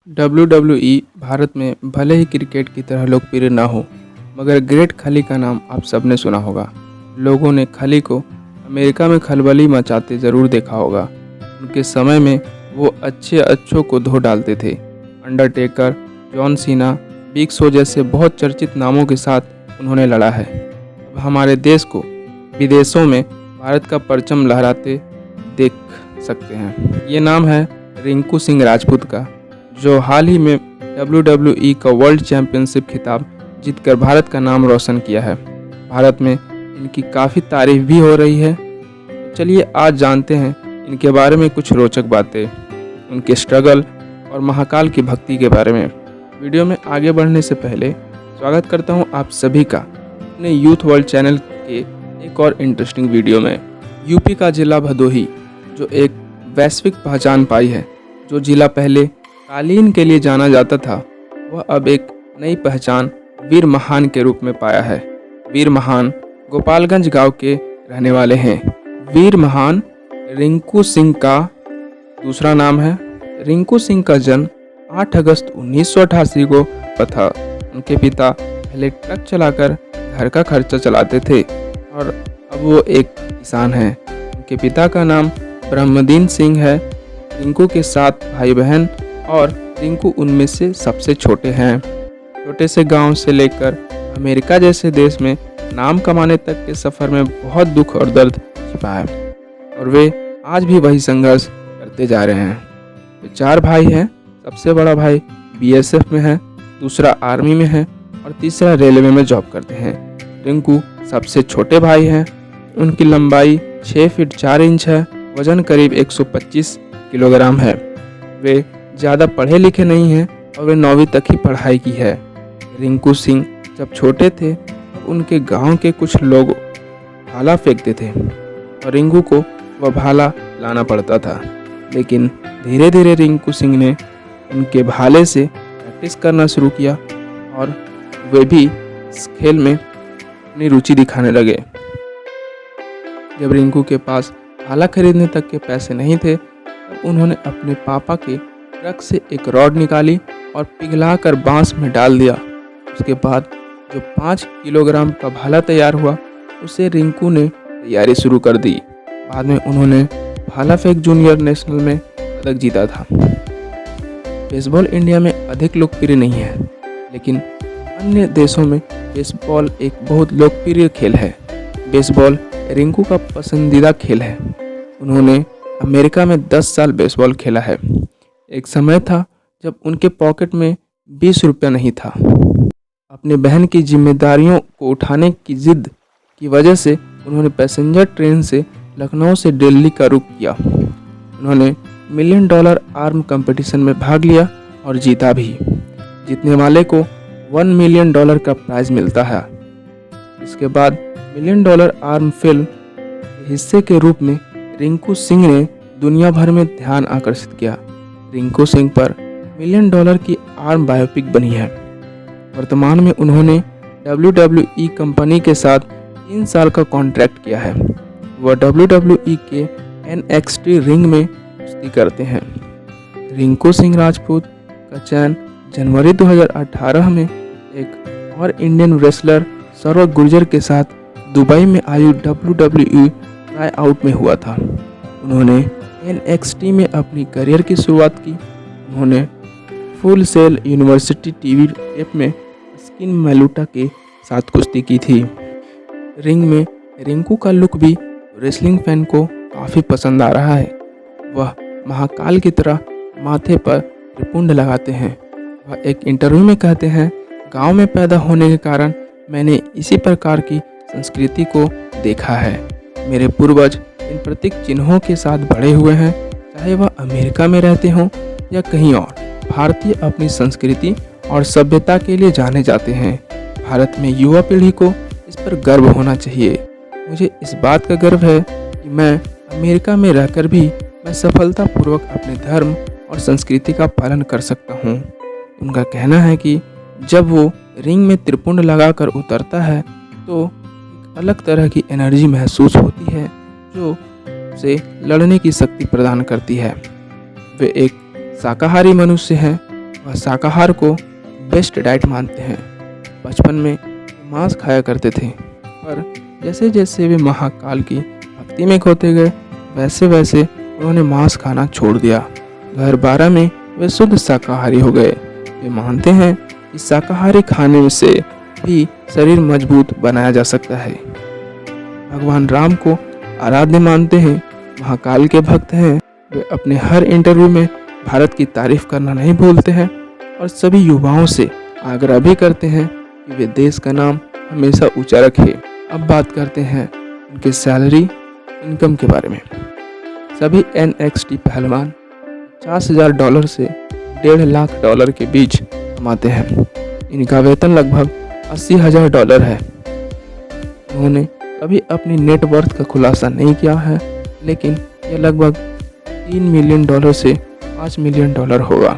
WWE Bharat में भले ही cricket की तरह लोकप्रिय ना हो, मगर ग्रेट खली का नाम आप सबने सुना होगा। लोगों ने खली को अमेरिका में खलबली मचाते ज़रूर देखा होगा। उनके समय में वो अच्छों को धो डालते थे। Undertaker, John Cena, big show जैसे बहुत चर्चित नामों के साथ उन्होंने लड़ा है। अब हमारे देश को विदेशों में भारत का परचम लहराते देख सकते हैं। ये नाम है रिंकू सिंह राजपूत का, जो हाल ही में WWE का वर्ल्ड चैंपियनशिप खिताब जीतकर भारत का नाम रोशन किया है। भारत में इनकी काफ़ी तारीफ भी हो रही है। तो चलिए आज जानते हैं इनके बारे में कुछ रोचक बातें, उनके स्ट्रगल और महाकाल की भक्ति के बारे में। वीडियो में आगे बढ़ने से पहले स्वागत करता हूं आप सभी का अपने यूथ वर्ल्ड चैनल के एक और इंटरेस्टिंग वीडियो में। यूपी का जिला भदोही जो एक वैश्विक पहचान पाई है। जो जिला पहले कालीन के लिए जाना जाता था, वह अब एक नई पहचान वीर महान के रूप में पाया है। वीर महान गोपालगंज गांव के रहने वाले हैं। वीर महान रिंकू सिंह का दूसरा नाम है। रिंकू सिंह का जन्म 8 अगस्त 1988 को हुआ था। उनके पिता पहले ट्रक चलाकर घर का खर्चा चलाते थे और अब वो एक किसान हैं। उनके पिता का नाम ब्रह्मदीन सिंह है। रिंकू के 7 भाई बहन और रिंकू उनमें से सबसे छोटे हैं। छोटे से गांव से लेकर अमेरिका जैसे देश में नाम कमाने तक के सफ़र में बहुत दुख और दर्द छिपा है और वे आज भी वही संघर्ष करते जा रहे हैं। वे 4 भाई हैं। सबसे बड़ा भाई BSF में है, दूसरा आर्मी में है और तीसरा रेलवे में जॉब करते हैं। रिंकू सबसे छोटे भाई हैं। उनकी लंबाई 6 फीट 4 इंच है, वजन करीब 125 किलोग्राम है। वे ज़्यादा पढ़े लिखे नहीं हैं और वे 9वीं तक ही पढ़ाई की है। रिंकू सिंह जब छोटे थे तब उनके गांव के कुछ लोग भाला फेंकते थे और रिंकू को वह भाला लाना पड़ता था। लेकिन धीरे धीरे रिंकू सिंह ने उनके भाले से प्रैक्टिस करना शुरू किया और वे भी इस खेल में अपनी रुचि दिखाने लगे। जब रिंकू के पास भाला खरीदने तक के पैसे नहीं थे, तब उन्होंने अपने पापा के ट्रक से एक रॉड निकाली और पिघलाकर बांस में डाल दिया। उसके बाद जो 5 किलोग्राम का भाला तैयार हुआ, उसे रिंकू ने तैयारी शुरू कर दी। बाद में उन्होंने भाला फेंक जूनियर नेशनल में पदक जीता था। बेसबॉल इंडिया में अधिक लोकप्रिय नहीं है, लेकिन अन्य देशों में बेसबॉल एक बहुत लोकप्रिय खेल है। बेसबॉल रिंकू का पसंदीदा खेल है। उन्होंने अमेरिका में 10 साल बेसबॉल खेला है। एक समय था जब उनके पॉकेट में 20 रुपया नहीं था। अपनी बहन की जिम्मेदारियों को उठाने की जिद की वजह से उन्होंने पैसेंजर ट्रेन से लखनऊ से दिल्ली का रुख किया। उन्होंने $1 मिलियन आर्म कंपटीशन में भाग लिया और जीता भी। जीतने वाले को $1 मिलियन का प्राइज मिलता है। इसके बाद $1 मिलियन आर्म फिल्म के हिस्से के रूप में रिंकू सिंह ने दुनिया भर में ध्यान आकर्षित किया। रिंकू सिंह पर $1 मिलियन की आर्म बायोपिक बनी है। वर्तमान में उन्होंने WWE कंपनी के साथ 3 साल का कॉन्ट्रैक्ट किया है। वह WWE के NXT रिंग में कुश्ती करते हैं। रिंकू सिंह राजपूत का चयन जनवरी 2018 में एक और इंडियन रेसलर सौरभ गुर्जर के साथ दुबई में आई WWE ट्राई आउट में हुआ था। उन्होंने NXT में अपनी करियर की शुरुआत की। उन्होंने Full Sail University TV tape में स्किन मैलूटा के साथ कुश्ती की थी। रिंग में रिंकू का लुक भी रेसलिंग फैन को काफ़ी पसंद आ रहा है। वह महाकाल की तरह माथे पर त्रिपुंड लगाते हैं। वह एक इंटरव्यू में कहते हैं, गांव में पैदा होने के कारण मैंने इसी प्रकार की संस्कृति को देखा है। मेरे पूर्वज इन प्रतीक चिन्हों के साथ बड़े हुए हैं, चाहे वह अमेरिका में रहते हों या कहीं और। भारतीय अपनी संस्कृति और सभ्यता के लिए जाने जाते हैं। भारत में युवा पीढ़ी को इस पर गर्व होना चाहिए। मुझे इस बात का गर्व है कि मैं अमेरिका में रहकर भी मैं सफलतापूर्वक अपने धर्म और संस्कृति का पालन कर सकता हूँ। उनका कहना है कि जब वो रिंग में त्रिपुंड लगाकर उतरता है तो एक अलग तरह की एनर्जी महसूस होती है जो उसे लड़ने की शक्ति प्रदान करती है। वे एक शाकाहारी मनुष्य हैं वह शाकाहार को बेस्ट डाइट मानते हैं। बचपन में मांस खाया करते थे, पर जैसे जैसे वे महाकाल की भक्ति में खोते गए वैसे वैसे उन्होंने मांस खाना छोड़ दिया। 2012 में वे शुद्ध शाकाहारी हो गए। वे मानते हैं कि शाकाहारी खाने से भी शरीर मजबूत बनाया जा सकता है। भगवान राम को आराध्य मानते हैं, महाकाल के भक्त हैं। वे अपने हर इंटरव्यू में भारत की तारीफ करना नहीं भूलते हैं और सभी युवाओं से आग्रह भी करते हैं कि वे देश का नाम हमेशा ऊंचा रखें। अब बात करते हैं उनके सैलरी इनकम के बारे में। सभी NXT पहलवान $50,000 से $1.5 लाख के बीच कमाते हैं। इनका वेतन लगभग $80,000 है। उन्होंने कभी अपनी नेटवर्थ का खुलासा नहीं किया है, लेकिन यह लगभग $3 मिलियन से $5 मिलियन होगा।